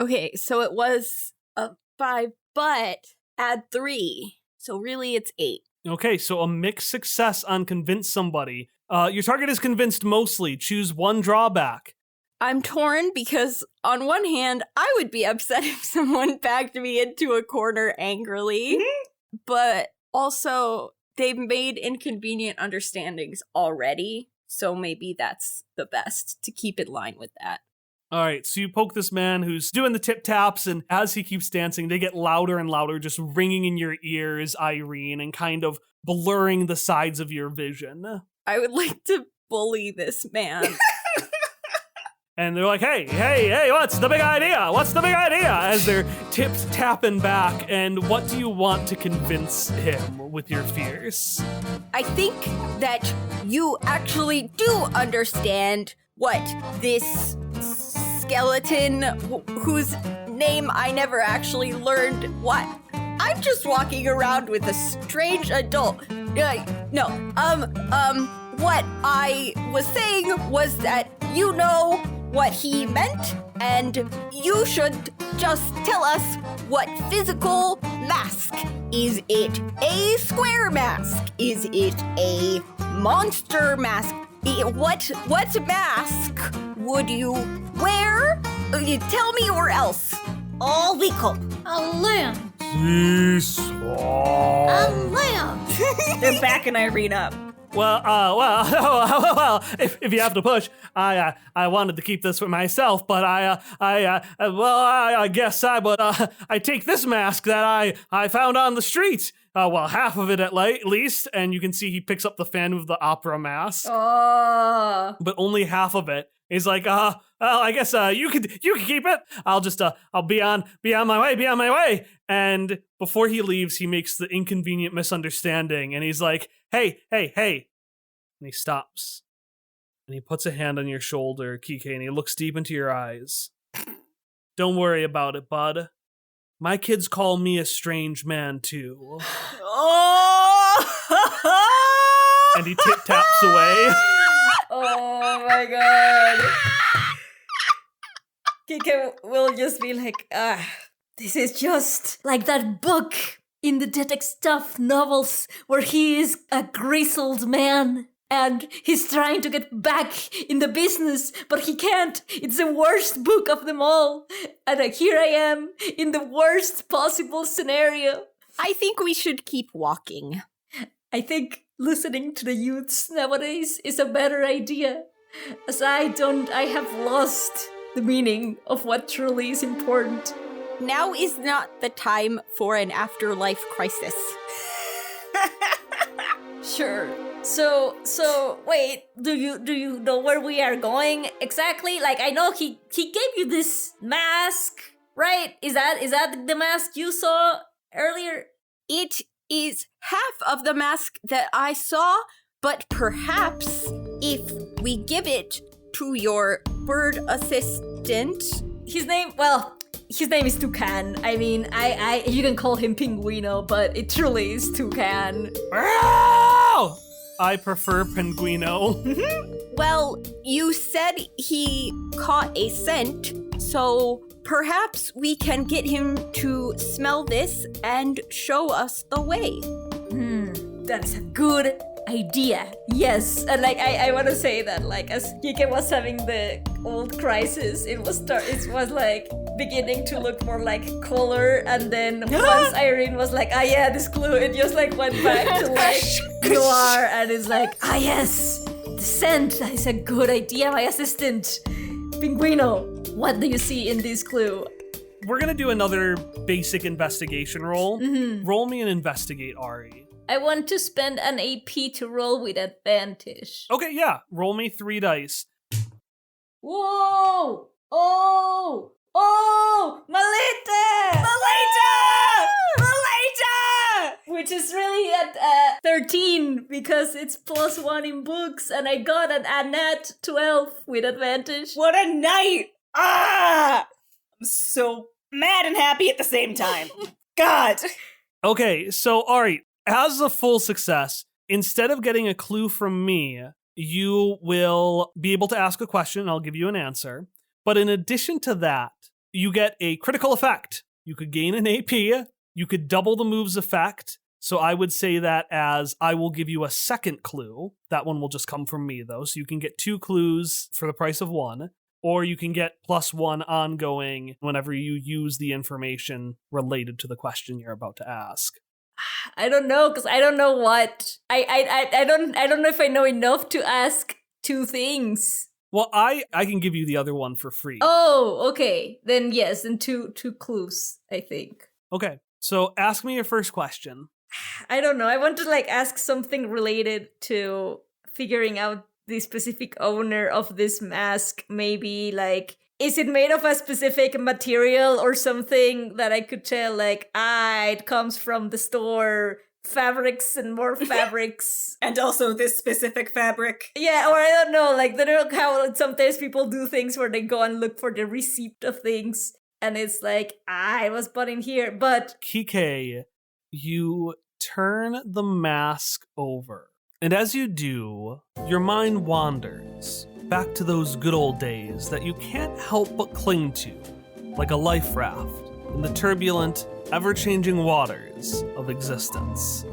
Okay, so it was a 5, but add 3. So really it's 8. Okay, so a mixed success on convince somebody. Your target is convinced mostly. Choose one drawback. I'm torn because on one hand, I would be upset if someone backed me into a corner angrily, but also they've made inconvenient understandings already, so maybe that's the best to keep in line with that. All right, so you poke this man who's doing the tip taps, and as he keeps dancing, they get louder and louder, just ringing in your ears, Irene, and kind of blurring the sides of your vision. I would like to bully this man. And they're like, hey, what's the big idea? What's the big idea? As they're tips tapping back, and what do you want to convince him with your fears? I think that you actually do understand what this skeleton, whose name I never actually learned, what? I'm just walking around with a strange adult. What I was saying was that you know what he meant, and you should just tell us what physical mask. Is it a square mask? Is it a monster mask? What mask would you wear? Tell me or else. All we call A lamb. a lamb. They're backing Irene up. Well, if you have to push, I wanted to keep this for myself, but I guess I would, I take this mask that I found on the street. Half of it at least, and you can see he picks up the Phantom of the Opera mask. Oh. But only half of it. He's like, I guess you can keep it. I'll just I'll be on my way. And before he leaves, he makes the inconvenient misunderstanding, and he's like, hey. And he stops. And he puts a hand on your shoulder, Quique, and he looks deep into your eyes. Don't worry about it, bud. My kids call me a strange man, too. Oh! And he tip-taps away. Oh my god. Quique will just be like, this is just like that book in the Detect Stuff novels where he is a grizzled man and he's trying to get back in the business, but he can't. It's the worst book of them all. And here I am in the worst possible scenario. I think we should keep walking. I think listening to the youths nowadays is a better idea, as I have lost the meaning of what truly is important. Now is not the time for an afterlife crisis. Sure. So wait, do you know where we are going exactly? Like, I know he gave you this mask, right? Is that the mask you saw earlier? It is half of the mask that I saw, but perhaps if we give it to your bird assistant. His name is Toucan. I mean, you can call him Pinguino, but it truly is Toucan. I prefer Pinguino. Well, you said he caught a scent, so perhaps we can get him to smell this and show us the way. That is a good idea. Yes, and like I want to say that, like, as Quique was having the old crisis, it was like beginning to look more like color, and then once Irene was like, yeah, this clue, it just like went back to like noir, and it's like, yes, the scent. That is a good idea, my assistant. Pinguino, what do you see in this clue? We're gonna do another basic investigation roll. Roll me an investigate, Ari. I want to spend an AP to roll with advantage. Okay, yeah. Roll me 3 dice. Whoa! Oh! Malita! Which is really at 13 because it's +1 in books, and I got a nat 12 with advantage. What a night! I'm so mad and happy at the same time. God! Okay, so Ari, as a full success, instead of getting a clue from me, you will be able to ask a question and I'll give you an answer. But in addition to that, you get a critical effect. You could gain an AP, you could double the move's effect. So I would say that as I will give you a second clue. That one will just come from me though. So you can get 2 clues for the price of 1. Or you can get +1 ongoing whenever you use the information related to the question you're about to ask. I don't know, because I don't know what. I don't know if I know enough to ask 2 things. Well, I can give you the other one for free. Oh, okay. Then yes, and two clues, I think. Okay, so ask me your first question. I don't know. I want to like ask something related to figuring out the specific owner of this mask. Maybe like, is it made of a specific material or something that I could tell, like, it comes from the store, fabrics and more fabrics. And also this specific fabric. Yeah, or I don't know, like, they don't know how sometimes people do things where they go and look for the receipt of things, and it's like, it was bought in here, but... Quique, you turn the mask over. And as you do, your mind wanders back to those good old days that you can't help but cling to, like a life raft in the turbulent, ever-changing waters of existence.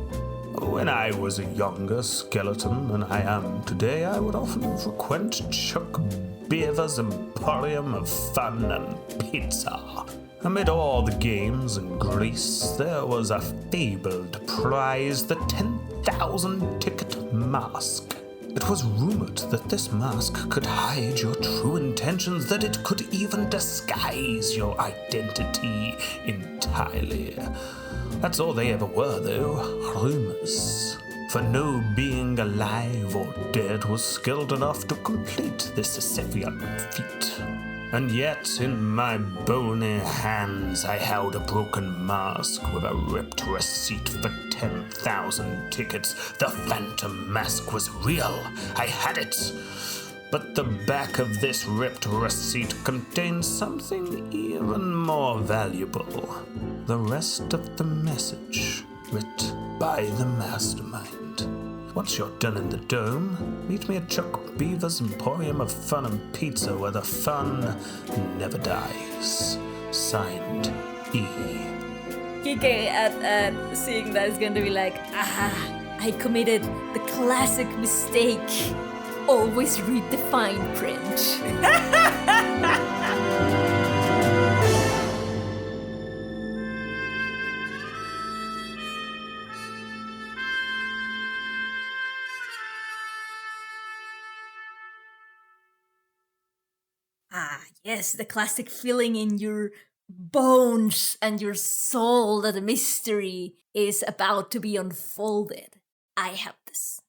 When I was a younger skeleton than I am today, I would often frequent Chuck Beaver's emporium of fun and pizza. Amid all the games and grease, there was a fabled prize, the 10,000 ticket mask. It was rumored that this mask could hide your true intentions, that it could even disguise your identity entirely. That's all they ever were, though, rumors. For no being alive or dead was skilled enough to complete this Sisyphean feat. And yet, in my bony hands, I held a broken mask with a ripped receipt for 10,000 tickets. The phantom mask was real. I had it. But the back of this ripped receipt contains something even more valuable. The rest of the message, writ by the mastermind. Once you're done in the dome, meet me at Chuck Beaver's Emporium of Fun and Pizza, where the fun never dies. Signed, E. Quique at seeing that is going to be like, I committed the classic mistake. Always read the fine print. Yes, the classic feeling in your bones and your soul that a mystery is about to be unfolded. I have this.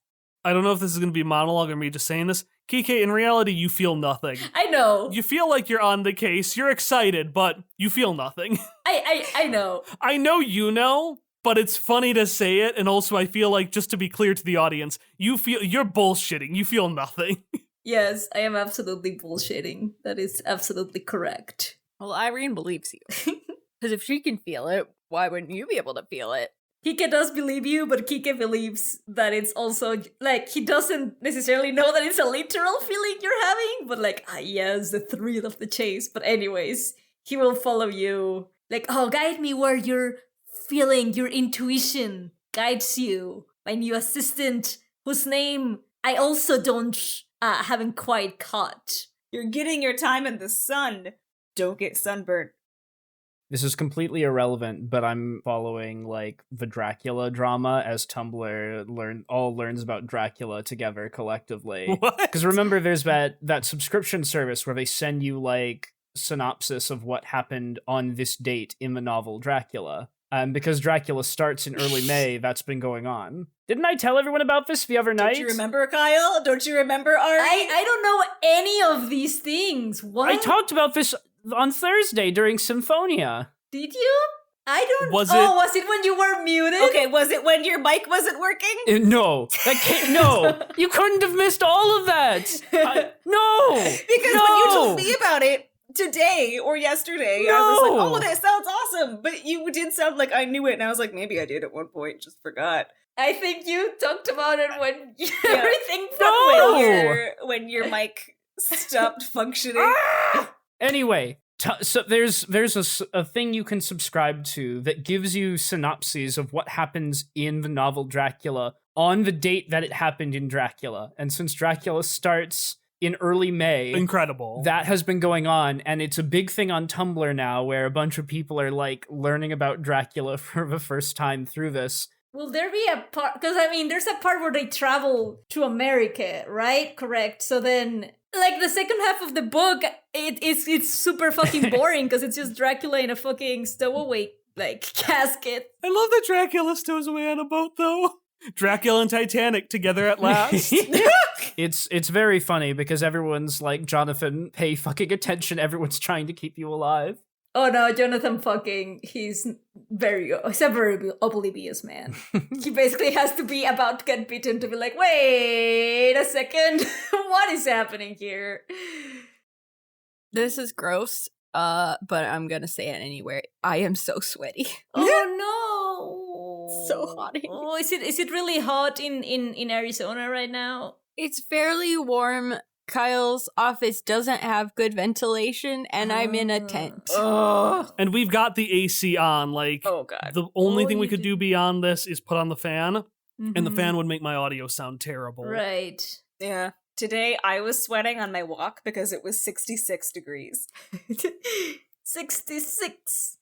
I don't know if this is going to be a monologue or me just saying this. Quique, in reality, you feel nothing. I know. You feel like you're on the case. You're excited, but you feel nothing. I know. I know you know, but it's funny to say it. And also, I feel like, just to be clear to the audience, you're bullshitting. You feel nothing. Yes, I am absolutely bullshitting. That is absolutely correct. Well, Irene believes you. Because if she can feel it, why wouldn't you be able to feel it? Quique does believe you, but Quique believes that it's also, like, he doesn't necessarily know that it's a literal feeling you're having, but like, yes, the thrill of the chase. But anyways, he will follow you. Like, oh, guide me where your feeling, your intuition guides you. My new assistant, whose name I also haven't quite caught. You're getting your time in the sun. Don't get sunburned. This is completely irrelevant, but I'm following like the Dracula drama as Tumblr learns about Dracula together collectively. What? Because remember, there's that subscription service where they send you like synopsis of what happened on this date in the novel Dracula. Because Dracula starts in early May, that's been going on. Didn't I tell everyone about this the other night? Don't you remember, Kyle? Don't you remember, Ari? I don't know any of these things. What? I talked about this on Thursday during Symphonia. Did you? I don't. Was it when you were muted? Okay, was it when your mic wasn't working? No, no, you couldn't have missed all of that. No, because when you told me about it today or yesterday, I was like, "Oh, that sounds awesome!" But you did sound like I knew it, and I was like, "Maybe I did at one point, just forgot." I think you talked about it when everything when your mic stopped functioning. Anyway. So there's a thing you can subscribe to that gives you synopses of what happens in the novel Dracula on the date that it happened in Dracula. And since Dracula starts in early May, incredible, that has been going on, and it's a big thing on Tumblr now where a bunch of people are like learning about Dracula for the first time through this. Will there be a part? Because I mean, there's a part where they travel to America, right? Correct. So then, like the second half of the book, it's super fucking boring because it's just Dracula in a fucking stowaway like casket. I love that Dracula stows away on a boat, though. Dracula and Titanic together at last. It's very funny because everyone's like, Jonathan, pay fucking attention. Everyone's trying to keep you alive. Oh no, Jonathan he's a very oblivious man. He basically has to be about to get bitten to be like, wait a second, what is happening here? This is gross, but I'm gonna say it anyway. I am so sweaty. Oh no! So hot. Oh, is it really hot in Arizona right now? It's fairly warm. Kyle's office doesn't have good ventilation, and I'm in a tent. And we've got the AC on. Like, oh god, the only thing we could do beyond this is put on the fan, and the Mhm. fan would make my audio sound terrible. Right. Yeah. Today I was sweating on my walk because it was 66 degrees. 66.